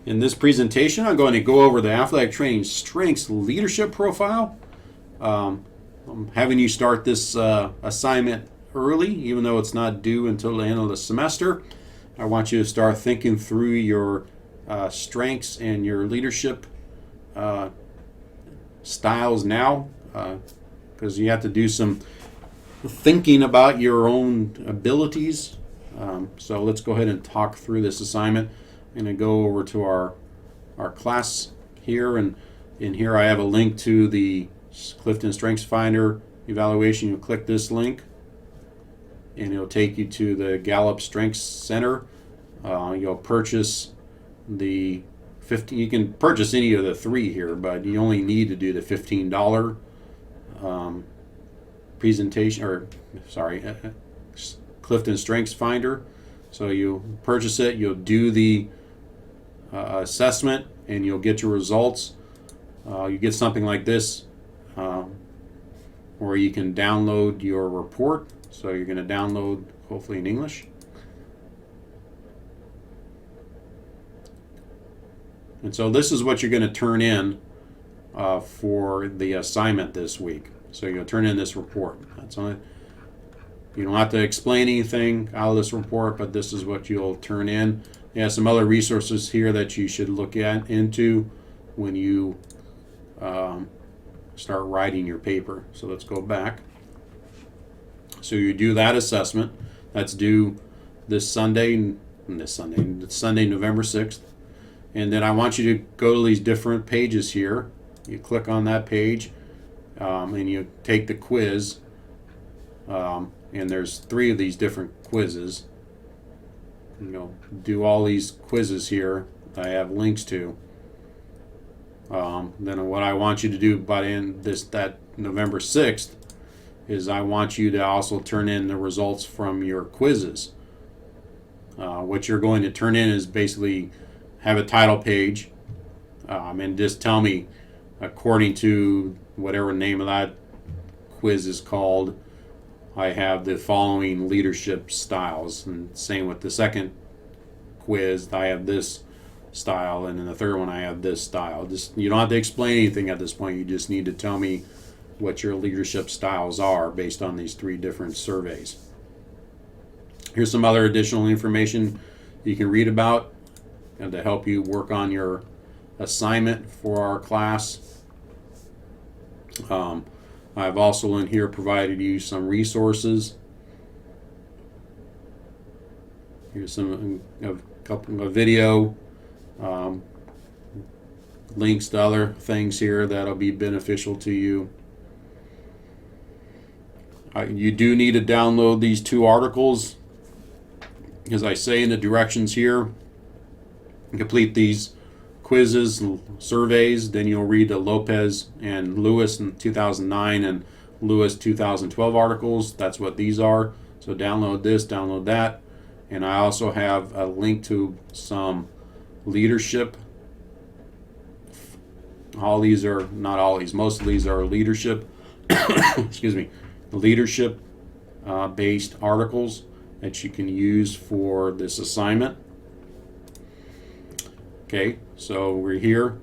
In this presentation, I'm going to go over the Athletic Training Strengths Leadership Profile. I'm having you start this assignment early, even though it's not due until the end of the semester. I want you to start thinking through your strengths and your leadership styles now, because you have to do some thinking about your own abilities. So let's go ahead and talk through this assignment. I'm going to go over to our class here, and in here I have a link to the Clifton Strengths Finder evaluation. You'll click this link and it'll take you to the Gallup Strengths Center. You'll purchase the you can purchase any of the three here, but you only need to do the $15 presentation, or sorry, Clifton Strengths Finder. So you purchase it, you'll do the assessment, and you'll get your results. You get something like this, where you can download your report. So you're going to download, hopefully in English. And so this is what you're going to turn in for the assignment this week. So you'll turn in this report. That's on it. You don't have to explain anything out of this report, but this is what you'll turn in. You have some other resources here that you should look into when you start writing your paper. So let's go back. So you do that assessment. That's due this Sunday, November 6th. And then I want you to go to these different pages here. You click on that page, and you take the quiz. And there's 3 of these different quizzes. Do all these quizzes here I have links to. Then what I want you to do by the end that November 6th is I want you to also turn in the results from your quizzes. What you're going to turn in is basically have a title page, and just tell me, according to whatever name of that quiz is called, I have the following leadership styles. And same with the second quiz, I have this style, and then the third one I have this style. You don't have to explain anything at this point. You just need to tell me what your leadership styles are based on these 3 different surveys. Here's some other additional information you can read about and to help you work on your assignment for our class. I've also in here provided you some resources. Here's a couple of video links to other things here that'll be beneficial to you. You do need to download these 2 articles. As I say in the directions here, complete these quizzes and surveys, then you'll read the Lopez and Lewis in 2009 and Lewis 2012 articles. That's what these are. So download this, download that. And I also have a link to some leadership. Most of these are leadership excuse me, leadership based articles that you can use for this assignment. Okay, so we're here.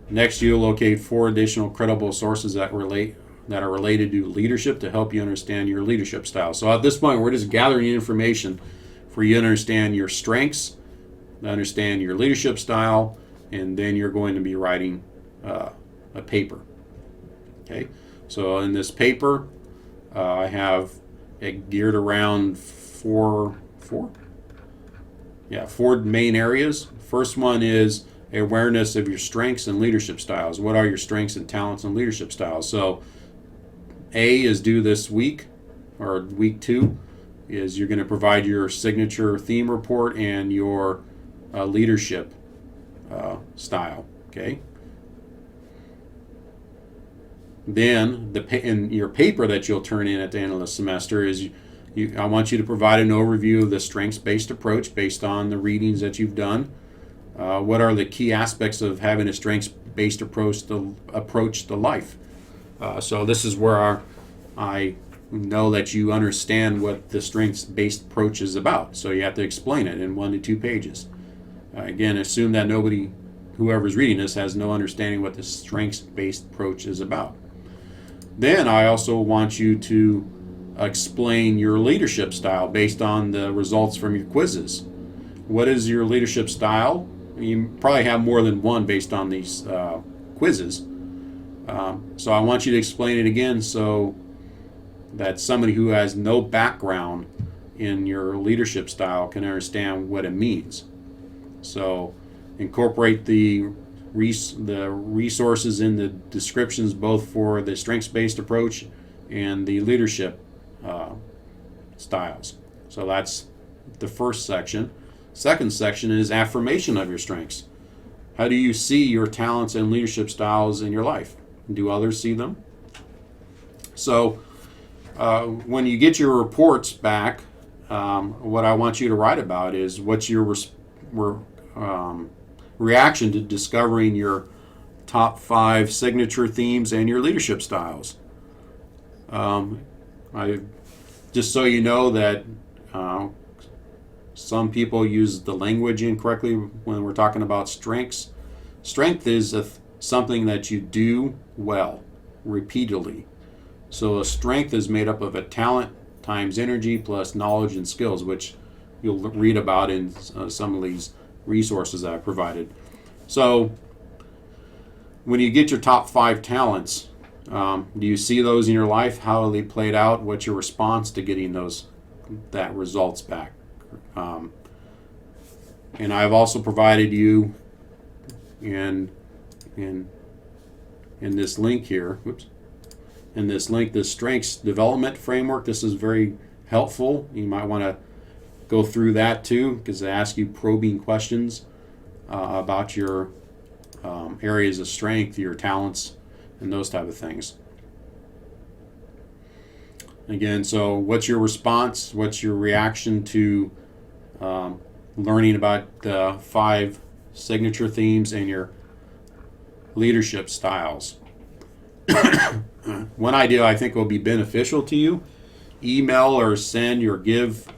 Next, you'll locate 4 additional credible sources that are related to leadership to help you understand your leadership style. So at this point, we're just gathering information for you to understand your strengths, to understand your leadership style, and then you're going to be writing a paper. Okay, so in this paper, I have it geared around 4 main areas. First one is awareness of your strengths and leadership styles. What are your strengths and talents and leadership styles? So A is due this week, or week 2, is you're going to provide your signature theme report and your leadership style. Okay. Then in your paper that you'll turn in at the end of the semester is I want you to provide an overview of the strengths-based approach based on the readings that you've done. What are the key aspects of having a strengths-based approach to life? So this is where I know that you understand what the strengths-based approach is about. So you have to explain it in 1 to 2 pages. Again, assume that whoever's reading this, has no understanding what the strengths-based approach is about. Then I also want you to explain your leadership style based on the results from your quizzes. What is your leadership style? You probably have more than one based on these quizzes. So I want you to explain it again so that somebody who has no background in your leadership style can understand what it means. So incorporate the resources in the descriptions both for the strengths-based approach and the leadership styles. So that's the first section. Second section is affirmation of your strengths. How do you see your talents and leadership styles in your life? Do others see them? So when you get your reports back, what I want you to write about is what's your reaction to discovering your top 5 signature themes and your leadership styles. Just so you know that some people use the language incorrectly when we're talking about strengths. Strength is something that you do well, repeatedly. So a strength is made up of a talent times energy plus knowledge and skills, which you'll read about in some of these resources that I provided. So when you get your top 5 talents, do you see those in your life? How they played out? What's your response to getting that results back? And I've also provided you in this link here, this strengths development framework. This is very helpful. You might want to go through that too, because they ask you probing questions about your areas of strength, your talents, and those type of things. Again, so what's your response? What's your reaction to learning about the 5 signature themes and your leadership styles? One idea I think will be beneficial to you: email or send or give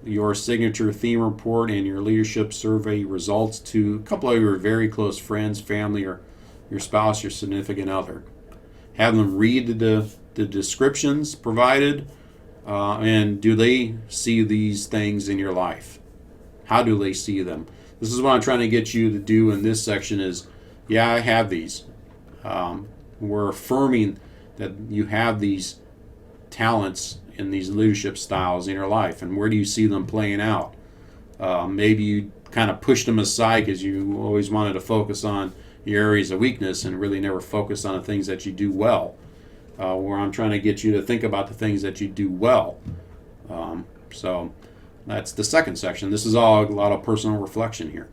your signature theme report and your leadership survey results to a couple of your very close friends, family, or your spouse, your significant other. Have them read the descriptions provided, and do they see these things in your life? How do they see them? This is what I'm trying to get you to do in this section is, yeah, I have these. We're affirming that you have these talents and these leadership styles in your life, and where do you see them playing out? Maybe you kind of pushed them aside because you always wanted to focus on your areas of weakness and really never focus on the things that you do well. Where I'm trying to get you to think about the things that you do well. So that's the second section. This is all a lot of personal reflection here.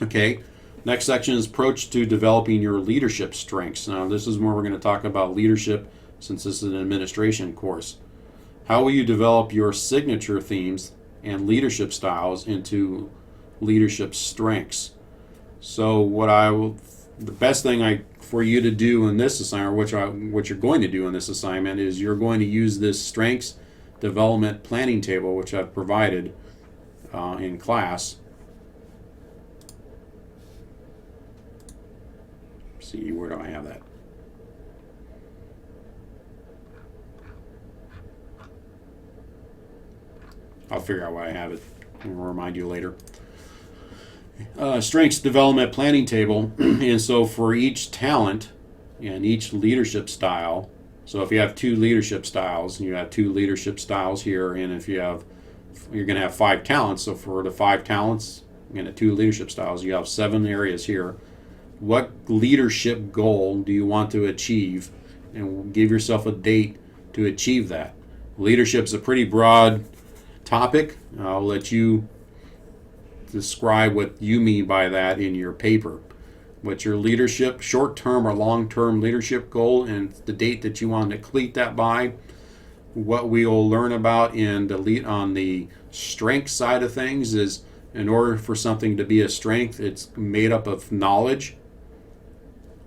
Okay, next section is approach to developing your leadership strengths. Now this is where we're going to talk about leadership, since this is an administration course. How will you develop your signature themes and leadership styles into leadership strengths? So the best thing for you to do in this assignment, what you're going to do in this assignment, is you're going to use this strengths development planning table, which I've provided in class. Let's see, where do I have that? I'll figure out why I have it. I'll remind you later. Strengths development planning table. And so for each talent and each leadership style, so if you have 2 leadership styles, and you have 2 leadership styles here, and if you're going to have 5 talents, so for the 5 talents and the 2 leadership styles, you have 7 areas here. What leadership goal do you want to achieve? And give yourself a date to achieve that. Leadership's a pretty broad topic. I'll let you describe what you mean by that in your paper. What's your leadership, short-term or long-term leadership goal, and the date that you want to complete that by. What we'll learn about on the strength side of things is, in order for something to be a strength, it's made up of knowledge,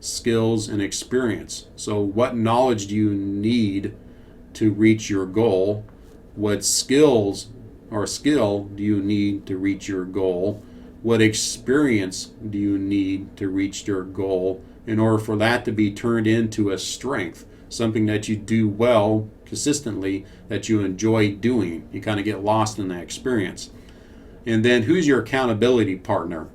skills, and experience. So what knowledge do you need to reach your goal? What skills or skill do you need to reach your goal? what experience do you need to reach your goal in order for that to be turned into a strength, something that you do well consistently, that you enjoy doing. You kind of get lost in that experience. And then who's your accountability partner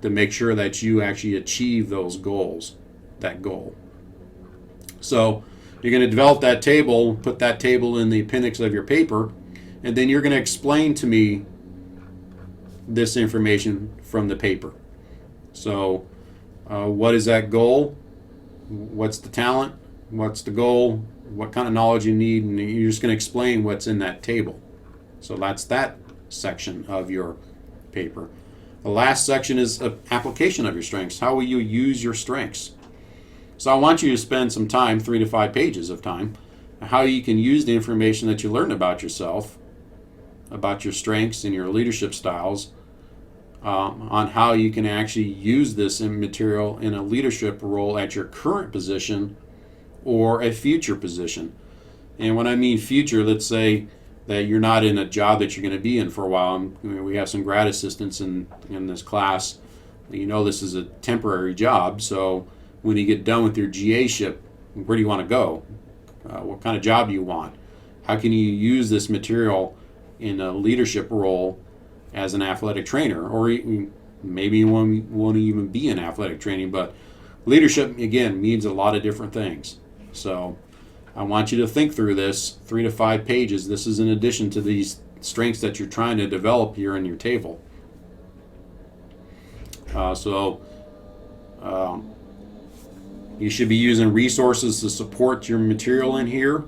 to make sure that you actually achieve those goals, that goal. So you're going to develop that table, put that table in the appendix of your paper, and then you're going to explain to me this information from the paper. So what is that goal? What's the talent? What's the goal? What kind of knowledge you need? And you're just going to explain what's in that table. So that's that section of your paper. The last section is an application of your strengths. How will you use your strengths? So I want you to spend some time, 3 to 5 pages of time, how you can use the information that you learned about yourself, about your strengths and your leadership styles, on how you can actually use this material in a leadership role at your current position or a future position. And when I mean future, let's say that you're not in a job that you're going to be in for a while. We have some grad assistants in this class. You know this is a temporary job, so when you get done with your GA-ship, where do you want to go? What kind of job do you want? How can you use this material in a leadership role as an athletic trainer? Or maybe you won't even be in athletic training, but leadership, again, means a lot of different things. So I want you to think through this, 3 to 5 pages. This is in addition to these strengths that you're trying to develop here in your table. You should be using resources to support your material in here,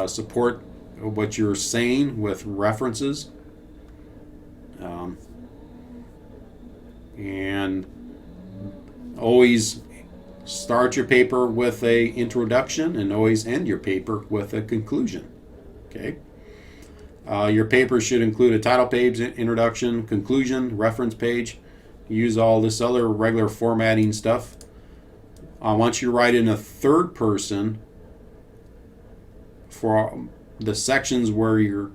support what you're saying with references, and always start your paper with a introduction and always end your paper with a conclusion. Okay. Your paper should include a title page, introduction, conclusion, reference page. Use all this other regular formatting stuff. I want you to write in a third person for the sections where you're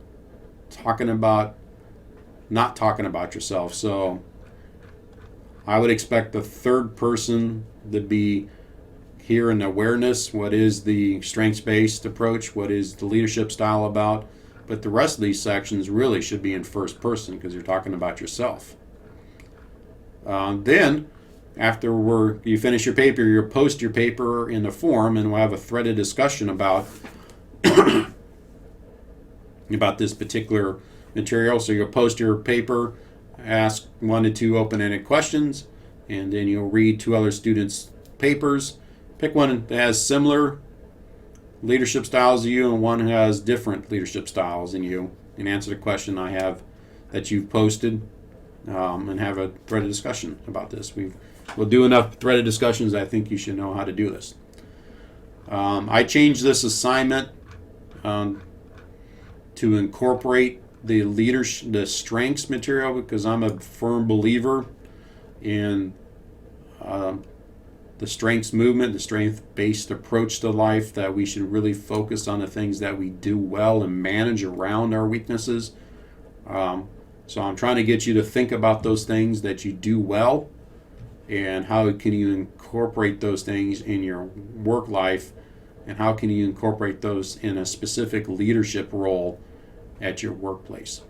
not talking about yourself. So I would expect the third person to be here in awareness. What is the strengths-based approach? What is the leadership style about? But the rest of these sections really should be in first person because you're talking about yourself. Then, after you finish your paper, you'll post your paper in the forum, and we'll have a threaded discussion about this particular material. So you'll post your paper, ask 1 to 2 open-ended questions, and then you'll read 2 other students' papers. Pick one that has similar leadership styles to you and one who has different leadership styles than you, and answer the question I have that you've posted, and have a threaded discussion about this. We'll do enough threaded discussions. I think you should know how to do this. I changed this assignment to incorporate the strengths material because I'm a firm believer in the strengths movement, the strength-based approach to life, that we should really focus on the things that we do well and manage around our weaknesses. So I'm trying to get you to think about those things that you do well and how can you incorporate those things in your work life, and how can you incorporate those in a specific leadership role at your workplace.